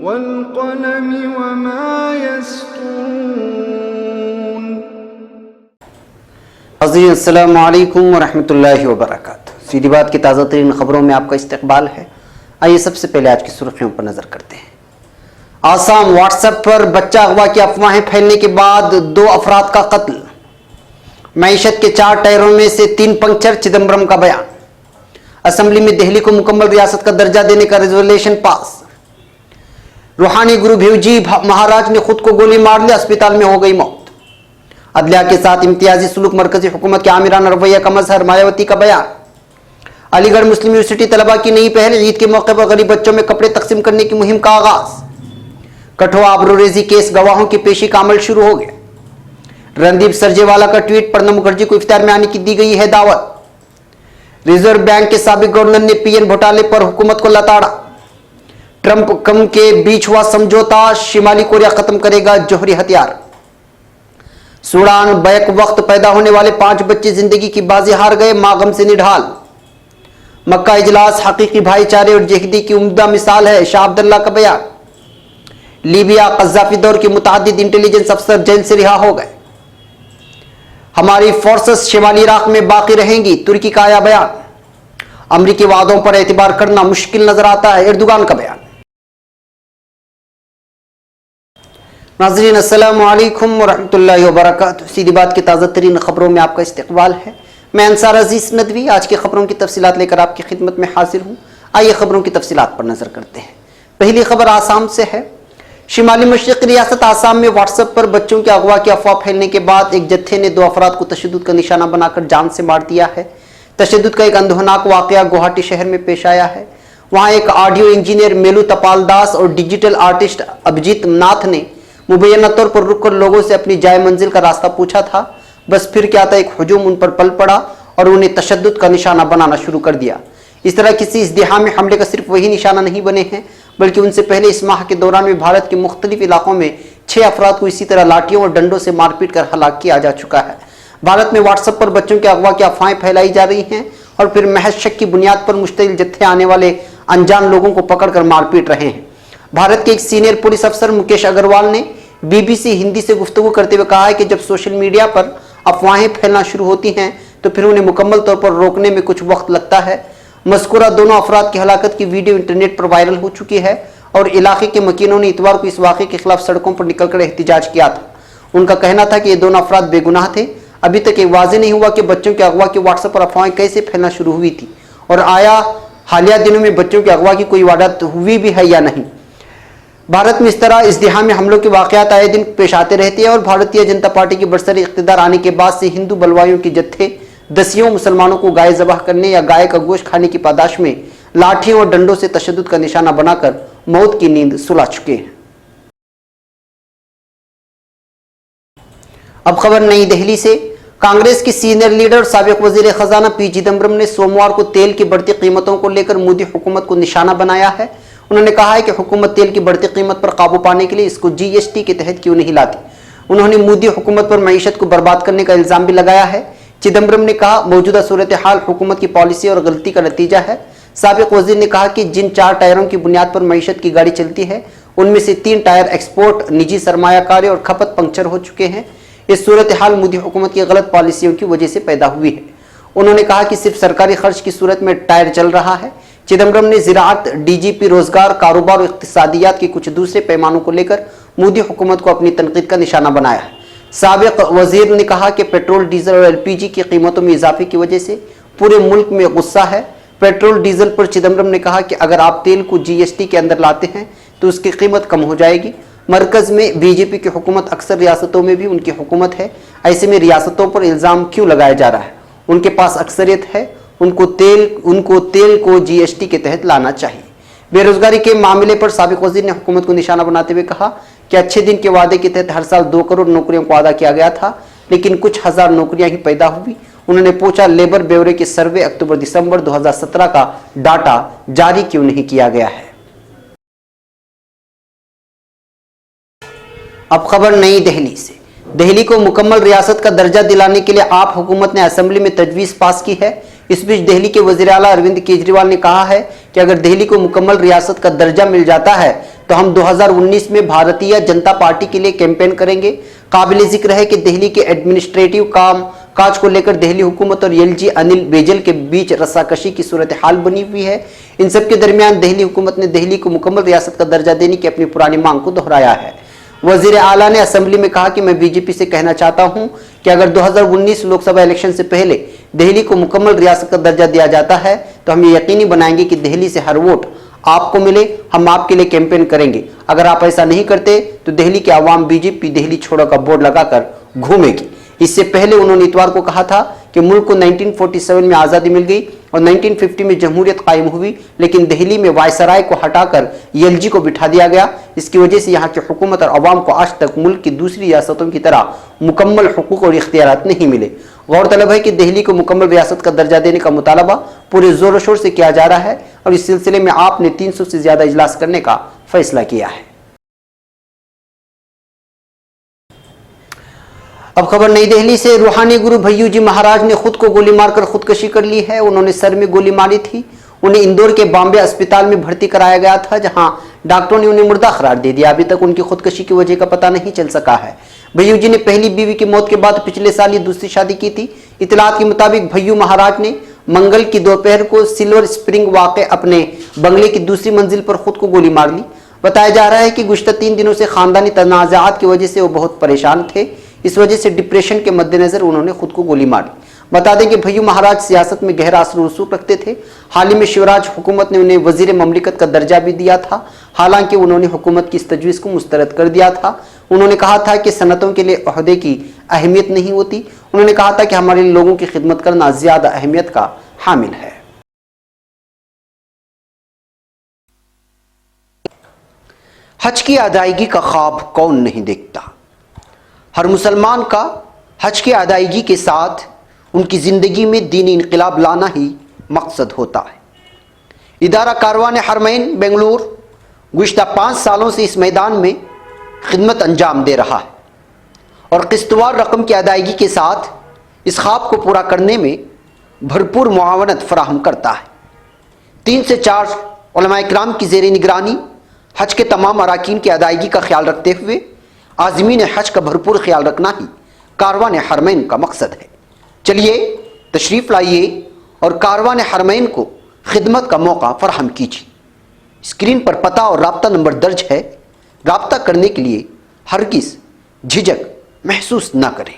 والقلم وما يسطرون. حضرین السلام علیکم ورحمۃ اللہ وبرکاتہ. سیدھی بات کی تازہ ترین خبروں میں آپ کا استقبال ہے. آئیے سب سے پہلے آج کی سرخیوں پر نظر کرتے ہیں. آسام واٹس ایپ پر بچہ اغوا کی افواہیں پھیلنے کے بعد 2 افراد کا قتل. معیشت کے 4 ٹائروں میں سے 3 پنکچر. چدمبرم کا بیان. اسمبلی میں دہلی کو مکمل ریاست کا درجہ دینے کا ریزولوشن پاس. روحانی گرو بھیوجی مہاراج نے خود کو گولی مار لی, اسپتال میں ہو گئی موت. عدلیہ کے ساتھ امتیازی سلوک مرکزی حکومت کے آمرانہ رویہ کا مظہر. مایاوتی کا بیان. علی گڑھ مسلم یونیورسٹی طلباء کی نئی پہل. عید کے موقع پر غریب بچوں میں کپڑے تقسیم کرنے کی مہم کا آغاز. کٹھوا آبروریزی کیس گواہوں کی پیشی کا عمل شروع ہو گیا. رندیپ سرجیوالا کا ٹویٹ. پرنب مکھرجی کو افطار میں آنے کی دی گئی ہے دعوت. ریزرو بینک کے سابق گورنر نے پی این گھوٹالے پر حکومت کو لتاڑا. ٹرمپ کم کے بیچ ہوا سمجھوتا. شمالی کوریا ختم کرے گا جوہری ہتھیار. سوڈان بیک وقت پیدا ہونے والے 5 بچے زندگی کی بازی ہار گئے. ماں غم سے نڈھال. مکہ اجلاس حقیقی بھائی چارے اور یکجہتی کی عمدہ مثال ہے. شاہ عبداللہ کا بیان. لیبیا قذافی دور کے متعدد انٹیلیجنس افسر جیل سے رہا ہو گئے. ہماری فورسز شمالی عراق میں باقی رہیں گی. ترکی کا آیا بیان. امریکی وعدوں پر اعتبار کرنا مشکل نظر آتا ہے. ایردوغان کا بیان. ناظرین السلام علیکم ورحمۃ اللہ وبرکاتہ. سیدھی بات کی تازہ ترین خبروں میں آپ کا استقبال ہے. میں انصار عزیز ندوی آج کی خبروں کی تفصیلات لے کر آپ کی خدمت میں حاضر ہوں. آئیے خبروں کی تفصیلات پر نظر کرتے ہیں. پہلی خبر آسام سے ہے. شمالی مشرقی ریاست آسام میں واٹس ایپ پر بچوں کے اغوا کی افواہ پھیلنے کے بعد ایک جتھے نے 2 افراد کو تشدد کا نشانہ بنا کر جان سے مار دیا ہے. تشدد کا ایک اندوہناک واقعہ گوہاٹی شہر میں پیش آیا ہے. وہاں ایک آڈیو انجینئر میلو تپال داس اور ڈیجیٹل آرٹسٹ ابھجیت ناتھ نے مبینہ طور پر رک کر لوگوں سے اپنی جائے منزل کا راستہ پوچھا تھا. بس پھر کیا تھا, ایک ہجوم ان پر پل پڑا اور انہیں تشدد کا نشانہ بنانا شروع کر دیا. اس طرح کسی ازدحامی حملے کا صرف وہی نشانہ نہیں بنے ہیں, بلکہ ان سے پہلے اس ماہ کے دوران میں بھارت کے مختلف علاقوں میں 6 افراد کو اسی طرح لاٹھیوں اور ڈنڈوں سے مار پیٹ کر ہلاک کیا جا چکا ہے. بھارت میں واٹس ایپ پر بچوں کے اغوا کی افواہیں پھیلائی جا رہی ہیں اور پھر محض شک کی بنیاد پر مشتعل جتھے آنے والے انجان لوگوں کو پکڑ کر مار پیٹ رہے ہیں. بھارت کے ایک سینئر پولیس افسر مکیش اگروال نے BBC ہندی سے گفتگو کرتے ہوئے کہا ہے کہ جب سوشل میڈیا پر افواہیں پھیلنا شروع ہوتی ہیں تو پھر انہیں مکمل طور پر روکنے میں کچھ وقت لگتا ہے. مذکورہ دونوں افراد کی ہلاکت کی ویڈیو انٹرنیٹ پر وائرل ہو چکی ہے اور علاقے کے مکینوں نے اتوار کو اس واقعے کے خلاف سڑکوں پر نکل کر احتجاج کیا تھا. ان کا کہنا تھا کہ یہ دونوں افراد بے گناہ تھے. ابھی تک یہ واضح نہیں ہوا کہ بچوں کے اغوا کی واٹس ایپ پر افواہیں کیسے پھیلنا شروع ہوئی تھی اور آیا حالیہ دنوں میں بچوں کے اغوا کی کوئی واردات ہوئی بھی ہے یا نہیں. بھارت میں اس طرح ازدحامی حملوں کے واقعات آئے دن پیش آتے رہتے ہیں اور بھارتیہ جنتا پارٹی کے برسر اقتدار آنے کے بعد سے ہندو بلوائیوں کے جتھے دسیوں مسلمانوں کو گائے ذبح کرنے یا گائے کا گوشت کھانے کی پاداش میں لاٹھیوں اور ڈنڈوں سے تشدد کا نشانہ بنا کر موت کی نیند سلا چکے ہیں. اب خبر نئی دہلی سے. کانگریس کی سینئر لیڈر اور سابق وزیر خزانہ پی چدمبرم نے سوموار کو تیل کی بڑھتی قیمتوں کو لے کر مودی حکومت کو نشانہ بنایا ہے. انہوں نے کہا ہے کہ حکومت تیل کی بڑھتی قیمت پر قابو پانے کے لیے اس کو GST کے تحت کیوں نہیں لاتی. انہوں نے مودی حکومت پر معیشت کو برباد کرنے کا الزام بھی لگایا ہے. چدمبرم نے کہا موجودہ صورتحال حکومت کی پالیسی اور غلطی کا نتیجہ ہے. سابق وزیر نے کہا کہ جن 4 ٹائروں کی بنیاد پر معیشت کی گاڑی چلتی ہے ان میں سے 3 ٹائر ایکسپورٹ, نجی سرمایہ کاری اور کھپت پنکچر ہو چکے ہیں. اس صورتحال مودی حکومت کی غلط پالیسیوں کی وجہ سے پیدا ہوئی ہے. انہوں نے کہا کہ صرف سرکاری خرچ کی صورت میں ٹائر چل رہا ہے. چدمبرم نے زراعت, DGP روزگار, کاروبار اور اقتصادیات کے کچھ دوسرے پیمانوں کو لے کر مودی حکومت کو اپنی تنقید کا نشانہ بنایا ہے. سابق وزیر نے کہا کہ پیٹرول, ڈیزل اور LPG کی قیمتوں میں اضافے کی وجہ سے پورے ملک میں غصہ ہے. پیٹرول ڈیزل پر چدمبرم نے کہا کہ اگر آپ تیل کو GST کے اندر لاتے ہیں تو اس کی قیمت کم ہو جائے گی. مرکز میں BJP کی حکومت, اکثر ریاستوں میں بھی ان کی حکومت ہے. ایسے میں ریاستوں پر الزام کیوں لگایا جا رہا ہے؟ ان کے پاس اکثریت ہے, ان کو تیل کو GST کے تحت لانا چاہیے. بے روزگاری کے معاملے پر سابق وزیر نے حکومت کو نشانہ بناتے ہوئے کہا کہ اچھے دن کے وعدے کے تحت ہر سال 2 کروڑ نوکریوں کو وعدہ کیا گیا تھا, لیکن کچھ ہزار نوکریاں ہی پیدا ہوئی. انہوں نے پوچھا لیبر بیورے کے سروے اکتوبر-دسمبر 2017 کا ڈاٹا جاری کیوں نہیں کیا گیا ہے. اب خبر نئی دہلی سے. دہلی کو مکمل ریاست کا درجہ دلانے کے لیے آپ حکومت نے اسمبلی میں تجویز پاس کی ہے. اس بیچ دہلی کے وزیر اعلیٰ اروند کیجریوال نے کہا ہے کہ اگر دہلی کو مکمل ریاست کا درجہ مل جاتا ہے تو ہم 2019 میں بھارتیہ جنتا پارٹی کے لیے کیمپین کریں گے۔ قابل ذکر ہے کہ دہلی کے ایڈمنسٹریٹو کاج کو لے کر دہلی حکومت اور LG انل بیجل کے بیچ رساکشی کی صورتحال بنی ہوئی ہے۔ ان سب کے درمیان دہلی حکومت نے دہلی کو مکمل ریاست کا درجہ دینے کی اپنی پرانی مانگ کو دہرایا ہے۔ وزیر اعلیٰ نے اسمبلی میں کہا کہ میں BJP سے کہنا چاہتا ہوں کہ اگر 2019 لوک سبھا الیکشن سے پہلے دہلی کو مکمل ریاست کا درجہ دیا جاتا ہے تو ہم یہ یقینی بنائیں گے کہ دہلی سے ہر ووٹ آپ کو ملے، ہم آپ کے لیے کیمپین کریں گے۔ اگر آپ ایسا نہیں کرتے تو دہلی کے عوام BJP دہلی چھوڑو کا بورڈ لگا کر گھومے گی۔ اس سے پہلے انہوں نے اتوار کو کہا تھا کہ ملک کو 1947 میں آزادی مل گئی اور 1950 میں جمہوریت قائم ہوئی، لیکن دہلی میں وائسرائے کو ہٹا کر LG کو بٹھا دیا گیا۔ اس کی وجہ سے یہاں کی حکومت اور عوام کو آج تک ملک کی دوسری ریاستوں کی طرح مکمل حقوق اور اختیارات نہیں ملے۔ غور طلب ہے کہ دہلی کو مکمل ریاست کا درجہ دینے کا مطالبہ پورے زور و شور سے کیا جا رہا ہے اور اس سلسلے میں آپ نے 300 سے زیادہ اجلاس کرنے کا فیصلہ کیا ہے۔ اب خبر نئی دہلی سے۔ روحانی گرو بھیو جی مہاراج نے خود کو گولی مار کر خودکشی کر لی ہے۔ انہوں نے سر میں گولی ماری تھی۔ انہیں اندور کے بامبے اسپتال میں بھرتی کرایا گیا تھا، جہاں ڈاکٹروں نے انہیں مردہ قرار دے دیا۔ ابھی تک ان کی خودکشی کی وجہ کا پتہ نہیں چل سکا ہے۔ بھیو جی نے پہلی بیوی کی موت کے بعد پچھلے سال یہ دوسری شادی کی تھی۔ اطلاعات کے مطابق بھیو مہاراج نے منگل کی دوپہر کو سلور اسپرنگ واقع اپنے بنگلے کی دوسری منزل پر خود کو گولی مار لی۔ بتایا جا رہا ہے کہ گزشتہ 3 دنوں سے خاندانی تنازعات کی وجہ سے وہ بہت پریشان تھے۔ اس وجہ سے ڈپریشن کے مد نظر انہوں نے خود کو گولی ماری۔ بتا دیں کہ بھیو مہاراج سیاست میں گہرا اثر و رسوخ رکھتے تھے۔ حال ہی میں شیوراج حکومت نے انہیں وزیر مملکت کا درجہ بھی دیا تھا، حالانکہ انہوں نے حکومت کی اس تجویز کو مسترد کر دیا تھا۔ انہوں نے کہا تھا کہ صنعتوں کے لیے عہدے کی اہمیت نہیں ہوتی۔ انہوں نے کہا تھا کہ ہمارے لوگوں کی خدمت کرنا زیادہ اہمیت کا حامل ہے۔ حج کی ادائیگی کا خواب کون نہیں دیکھتا؟ ہر مسلمان کا حج کی ادائیگی کے ساتھ ان کی زندگی میں دینی انقلاب لانا ہی مقصد ہوتا ہے۔ ادارہ کاروان حرمین بنگلور گزشتہ 5 سالوں سے اس میدان میں خدمت انجام دے رہا ہے اور قسطوار رقم کی ادائیگی کے ساتھ اس خواب کو پورا کرنے میں بھرپور معاونت فراہم کرتا ہے۔ 3 سے 4 علماء کرام کی زیر نگرانی حج کے تمام اراکین کی ادائیگی کا خیال رکھتے ہوئے عازمین حج کا بھرپور خیال رکھنا ہی کاروان حرمین کا مقصد ہے۔ چلیے تشریف لائیے اور کاروان حرمین کو خدمت کا موقع فراہم کیجیے۔ اسکرین پر پتہ اور رابطہ نمبر درج ہے، رابطہ کرنے کے لیے ہرگز جھجک محسوس نہ کریں۔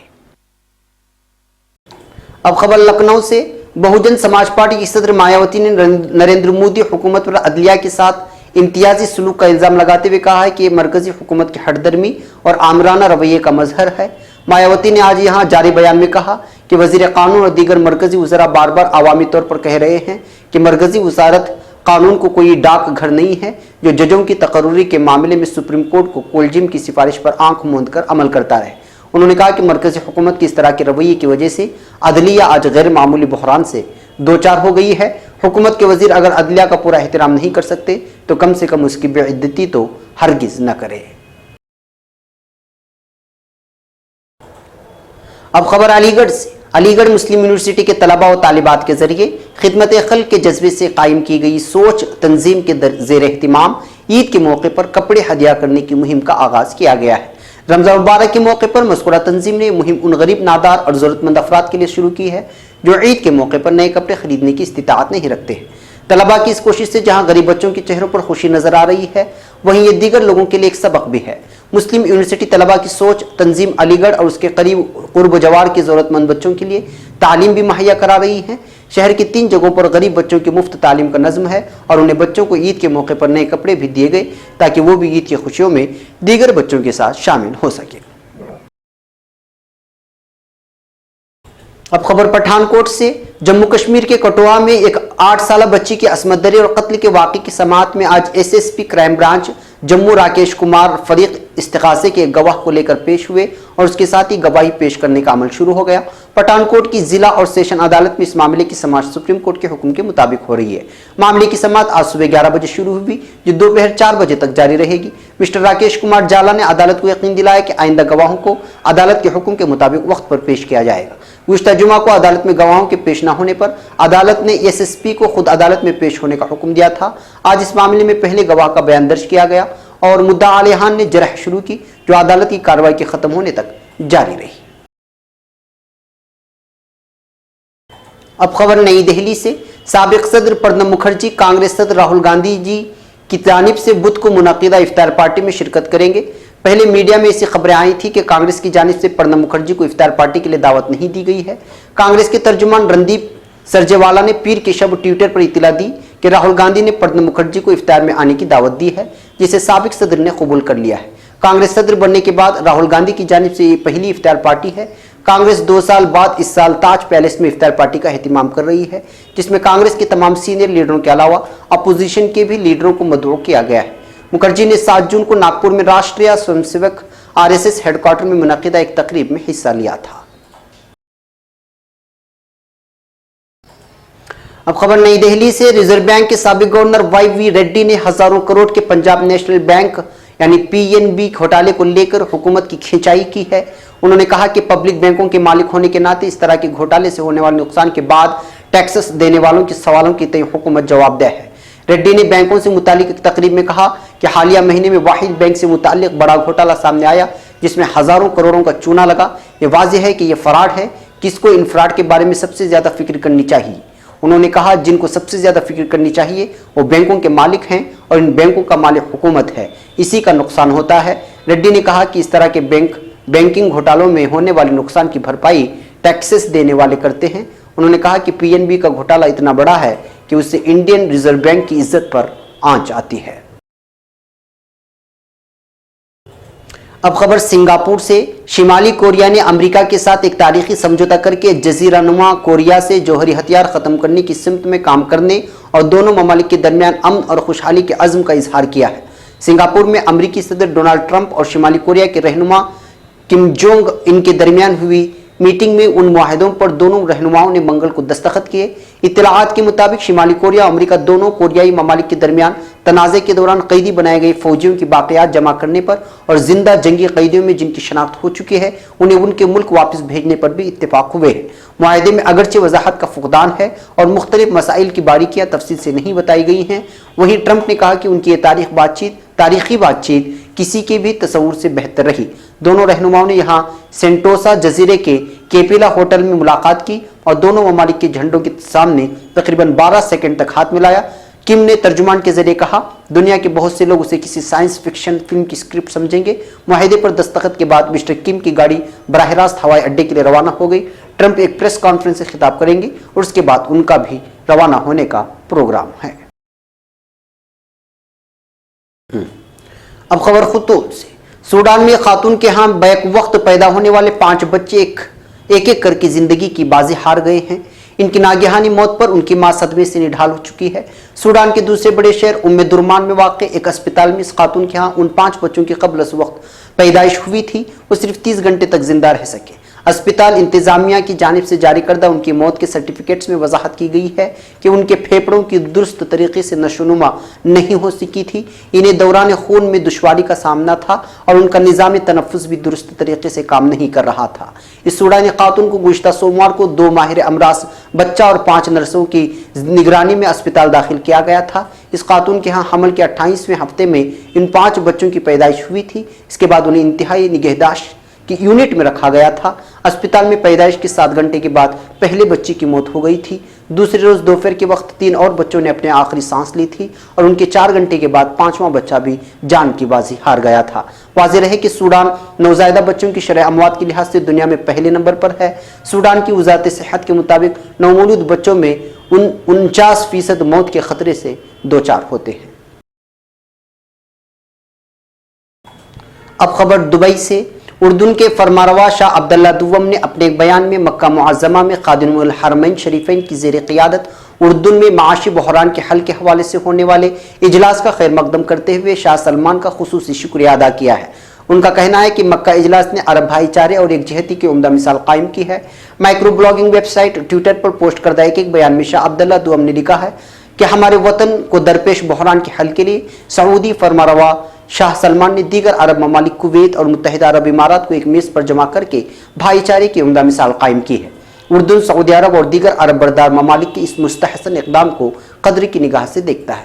اب خبر لکھنؤ سے۔ بہوجن سماج پارٹی کی صدر مایاوتی نے نریندر مودی حکومت پر عدلیہ کے ساتھ امتیازی سلوک کا الزام لگاتے ہوئے کہا ہے کہ یہ مرکزی حکومت کی ہٹ درمی اور آمرانہ رویے کا مظہر ہے۔ مایاوتی نے آج یہاں جاری بیان میں کہا کہ وزیر قانون اور دیگر مرکزی وزراء بار بار عوامی طور پر کہہ رہے ہیں کہ مرکزی وزارت قانون کو کوئی ڈاک گھر نہیں ہے جو ججوں کی تقرری کے معاملے میں سپریم کورٹ کو کولجیم کی سفارش پر آنکھ موند کر عمل کرتا رہے۔ انہوں نے کہا کہ مرکزی حکومت کی اس طرح کے رویے کی وجہ سے عدلیہ آج غیر معمولی بحران سے دوچار ہو گئی ہے۔ حکومت کے وزیر اگر عدلیہ کا پورا احترام نہیں کر سکتے تو کم سے کم اس کی بے عزتی تو ہرگز نہ کرے۔ اب خبر علی گڑھ سے۔ علی گڑھ مسلم یونیورسٹی کے طلباء و طالبات کے ذریعے خدمت خلق کے جذبے سے قائم کی گئی سوچ تنظیم کے زیر اہتمام عید کے موقع پر کپڑے ہدیہ کرنے کی مہم کا آغاز کیا گیا ہے۔ رمضان مبارک کے موقع پر مذکورہ تنظیم نے یہ مہم ان غریب نادار اور ضرورت مند افراد کے لیے شروع کی ہے جو عید کے موقع پر نئے کپڑے خریدنے کی استطاعت نہیں رکھتے ہیں۔ طلباء کی اس کوشش سے جہاں غریب بچوں کے چہروں پر خوشی نظر آ رہی ہے، وہیں یہ دیگر لوگوں کے لیے ایک سبق بھی ہے۔ مسلم یونیورسٹی طلباء کی سوچ تنظیم علی گڑھ اور اس کے قریب قرب و جوار کے ضرورت مند بچوں کے لیے تعلیم بھی مہیا کرا رہی ہے۔ شہر کی 3 جگہوں پر غریب بچوں کی مفت تعلیم کا نظم ہے اور انہیں بچوں کو عید کے موقع پر نئے کپڑے بھی دیے گئے تاکہ وہ بھی عید کی خوشیوں میں دیگر بچوں کے ساتھ شامل ہو سکے۔ اب خبر پٹھان کوٹ سے۔ جموں کشمیر کے کٹھوعہ میں ایک 8 سالہ بچی کی عصمت دری اور قتل کے واقعے کی سماعت میں آج SSP crime branch Jammu Rakesh Kumar فریق استغاثے کے گواہ کو لے کر پیش ہوئے اور اس کے ساتھ ہی گواہی پیش کرنے کا عمل شروع ہو گیا۔ پٹھان کوٹ کی ضلع اور سیشن عدالت میں اس معاملے کی سماعت سپریم کورٹ کے حکم کے مطابق ہو رہی ہے۔ معاملے کی سماعت آج صبح 11 بجے شروع ہوئی جو دوپہر 4 بجے تک جاری رہے گی۔ مسٹر راکیش کمار جالا نے عدالت کو یقین دلایا کہ آئندہ گواہوں کو عدالت کے حکم کے مطابق وقت پر پیش کیا جائے گا۔ گزشتہ جمعہ کو عدالت میں گواہوں کے پیش نہ ہونے پر عدالت نے SSP کو خود عدالت میں پیش ہونے کا حکم دیا تھا۔ آج اس معاملے میں پہلے گواہ کا بیان درج کیا گیا اور مدعا علیہان نے جرح شروع کی جو عدالت کی کارروائی کے ختم ہونے تک جاری رہی۔ اب خبر نئی دہلی سے۔ سابق صدر پرنب مکھرجی کانگریس صدر راہل گاندھی جی کی جانب سے بدھ کو منعقدہ افطار پارٹی میں شرکت کریں گے۔ پہلے میڈیا میں ایسی خبریں آئی تھی کہ کانگریس کی جانب سے پرنب مکھرجی کو افطار پارٹی کے لیے دعوت نہیں دی گئی ہے۔ کانگریس کے ترجمان رندیپ سرجیوالا نے پیر کی شب ٹویٹر پر اطلاع دی کہ راہل گاندھی نے پرنب مکھرجی کو افطار میں آنے کی دعوت دی ہے، جسے سابق صدر نے قبول کر لیا ہے۔ کانگریس صدر بننے کے بعد راہل گاندھی کی جانب سے یہ پہلی افطار پارٹی ہے۔ کانگریس 2 سال بعد اس سال تاج پیلیس میں افطار پارٹی کا اہتمام کر رہی ہے، جس میں کانگریس کے تمام سینئر لیڈروں کے علاوہ اپوزیشن کے بھی لیڈروں کو مدعو کیا گیا ہے۔ مکھرجی نے 7 جون کو ناگپور میں Rashtriya Swayamsevak RSS head quarter میں منعقدہ ایک تقریب میں حصہ لیا تھا۔ اب خبر نئی دہلی سے۔ ریزرو بینک کے سابق گورنر YV ریڈی نے ہزاروں کروڑ کے پنجاب نیشنل بینک یعنی PNB گھوٹالے کو لے کر حکومت کی کھینچائی کی ہے۔ انہوں نے کہا کہ پبلک بینکوں کے مالک ہونے کے ناطے اس طرح کے گھوٹالے سے ہونے والے نقصان کے بعد ٹیکسز دینے والوں کے سوالوں کے تئیں حکومت جواب دہ ہے۔ ریڈی نے بینکوں سے متعلق ایک تقریب میں کہا کہ حالیہ مہینے میں واحد بینک سے متعلق بڑا گھوٹالہ سامنے آیا جس میں ہزاروں کروڑوں کا چونا لگا۔ یہ واضح ہے کہ یہ فراڈ ہے۔ کس کو ان فراڈ کے بارے میں سب سے زیادہ فکر کرنی چاہیے؟ انہوں نے کہا جن کو سب سے زیادہ فکر کرنی چاہیے وہ بینکوں کے مالک ہیں اور ان بینکوں کا مالک حکومت ہے، اسی کا نقصان ہوتا ہے۔ ریڈی نے کہا کہ اس طرح کے بینکنگ گھوٹالوں میں ہونے والے نقصان کی بھرپائی ٹیکسز دینے والے کرتے ہیں۔ انہوں نے کہا کہ PNB کا گھوٹالہ اتنا بڑا ہے کہ اس سے انڈین ریزرو بینک کی عزت پر آنچ آتی ہے۔ اب خبر سنگاپور سے۔ شمالی کوریا نے امریکہ کے ساتھ ایک تاریخی سمجھوتہ کر کے جزیرہ نما کوریا سے جوہری ہتھیار ختم کرنے کی سمت میں کام کرنے اور دونوں ممالک کے درمیان امن اور خوشحالی کے عزم کا اظہار کیا ہے۔ سنگاپور میں امریکی صدر ڈونلڈ ٹرمپ اور شمالی کوریا کے رہنما کم جونگ ان کے درمیان ہوئی میٹنگ میں ان معاہدوں پر دونوں رہنماؤں نے منگل کو دستخط کیے۔ اطلاعات کے مطابق شمالی کوریا اور امریکہ دونوں کوریائی ممالک کے درمیان تنازع کے دوران قیدی بنائے گئے فوجیوں کی باقیات جمع کرنے پر اور زندہ جنگی قیدیوں میں جن کی شناخت ہو چکی ہے انہیں ان کے ملک واپس بھیجنے پر بھی اتفاق ہوئے ہیں۔ معاہدے میں اگرچہ وضاحت کا فقدان ہے اور مختلف مسائل کی باریکیاں تفصیل سے نہیں بتائی گئی ہیں، وہیں ٹرمپ نے کہا کہ ان کی یہ تاریخی بات چیت کسی کے بھی تصور سے بہتر رہی۔ دونوں رہنماؤں نے یہاں سینٹوسا جزیرے کے کیپیلا ہوٹل میں ملاقات کی اور دونوں ممالک کے جھنڈوں کے سامنے تقریباً 12 سیکنڈ تک ہاتھ ملایا۔ کم نے ترجمان کے ذریعے کہا دنیا کے بہت سے لوگ اسے کسی سائنس فکشن فلم کی اسکرپٹ سمجھیں گے۔ معاہدے پر دستخط کے بعد مسٹر کم کی گاڑی براہ راست ہوائی اڈے کے لیے روانہ ہو گئی۔ ٹرمپ ایک پریس کانفرنس سے خطاب کریں گے اور اس کے بعد ان کا بھی روانہ ہونے کا پروگرام ہے۔ اب خبر خطوط سے۔ سوڈان میں خاتون کے ہاں بیک وقت پیدا ہونے والے 5 بچے ایک ایک کر کے زندگی کی بازی ہار گئے ہیں۔ ان کی ناگہانی موت پر ان کی ماں صدمے سے نڈھال ہو چکی ہے۔ سوڈان کے دوسرے بڑے شہر درمان میں واقع ایک اسپتال میں اس خاتون کے ہاں ان 5 بچوں کی قبل از وقت پیدائش ہوئی تھی، وہ صرف 30 گھنٹے تک زندہ رہ سکے۔ اسپتال انتظامیہ کی جانب سے جاری کردہ ان کی موت کے سرٹیفکیٹس میں وضاحت کی گئی ہے کہ ان کے پھیپھڑوں کی درست طریقے سے نشوونما نہیں ہو سکی تھی، انہیں دوران خون میں دشواری کا سامنا تھا اور ان کا نظام تنفس بھی درست طریقے سے کام نہیں کر رہا تھا۔ اس سوڈانی خاتون کو گزشتہ سوموار کو 2 ماہر امراض بچہ اور 5 نرسوں کی نگرانی میں اسپتال داخل کیا گیا تھا۔ اس خاتون کے ہاں حمل کے 28ویں ہفتے میں ان 5 بچوں کی پیدائش ہوئی تھی۔ اس کے بعد انہیں انتہائی نگہداشت کی یونٹ میں رکھا گیا تھا۔ اسپتال میں پیدائش کے 7 گھنٹے کے بعد پہلے بچے کی موت ہو گئی تھی۔ دوسرے روز دوپہر کے وقت 3 اور بچوں نے اپنے آخری سانس لی تھی اور ان کے 4 گھنٹے کے بعد 5واں بچہ بھی جان کی بازی ہار گیا تھا۔ واضح رہے کہ سوڈان نوزائیدہ بچوں کی شرح اموات کے لحاظ سے دنیا میں پہلے نمبر پر ہے۔ سوڈان کی وزارت صحت کے مطابق نومولود بچوں میں 49% موت کے خطرے سے دوچار ہوتے ہیں۔ اب خبر دبئی سے۔ اردن کے فرمانروا شاہ عبداللہ دوم نے اپنے ایک بیان میں مکہ معظمہ میں خادم الحرمین شریفین کی زیر قیادت اردن میں معاشی بحران کے حل کے حوالے سے ہونے والے اجلاس کا خیر مقدم کرتے ہوئے شاہ سلمان کا خصوصی شکریہ ادا کیا ہے۔ ان کا کہنا ہے کہ مکہ اجلاس نے عرب بھائی چارے اور ایک جہتی کی عمدہ مثال قائم کی ہے۔ Micro blogging website Twitter پر پوسٹ کردہ ایک بیان میں شاہ عبداللہ دوم نے لکھا ہے کہ ہمارے وطن کو درپیش بحران کے حل کے لیے سعودی فرمانروا شاہ سلمان نے دیگر عرب ممالک کویت اور متحدہ عرب امارات کو ایک میز پر جمع کر کے بھائی چارے کی عمدہ مثال قائم کی ہے۔ اردن سعودی عرب اور دیگر عرب بردار ممالک کے اس مستحسن اقدام کو قدر کی نگاہ سے دیکھتا ہے۔